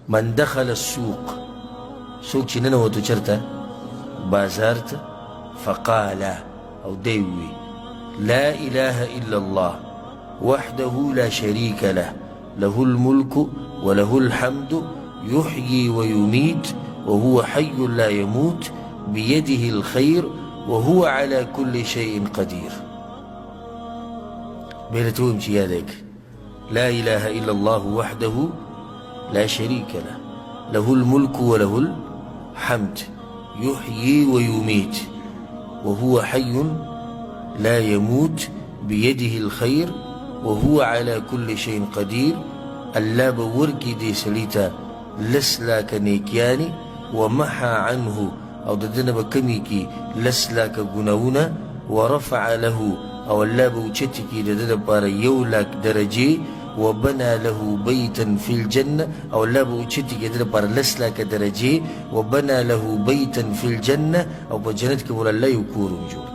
من دخل السوق سوق چې ننوتو چرته بازار ته فقال او دی ووی لا اله الا الله وحده لا شريك له له الملك وله الحمد يحيي ويميت وهو حي لا يموت بيده الخير وهو على كل شيء قدير. بيلتهم شيادك لا إله إلا الله وحده لا شريك له له الملك وله الحمد يحيي ويميت وهو حي لا يموت بيده الخير وهو على كل شيء قدير. الله بوركي دي سليتا لسلاك نيكياني ومحى عنه او ددنا بكميكي لسلاك گناونا ورفع له او الله بوچتكي ددنا بار يولاك درجي وبنى له بيتا في الجنة او الله بوچتكي ددنا بار لسلاك درجي وبنى له بيتا في الجنة او بجنتك ولا الله يكورم جو.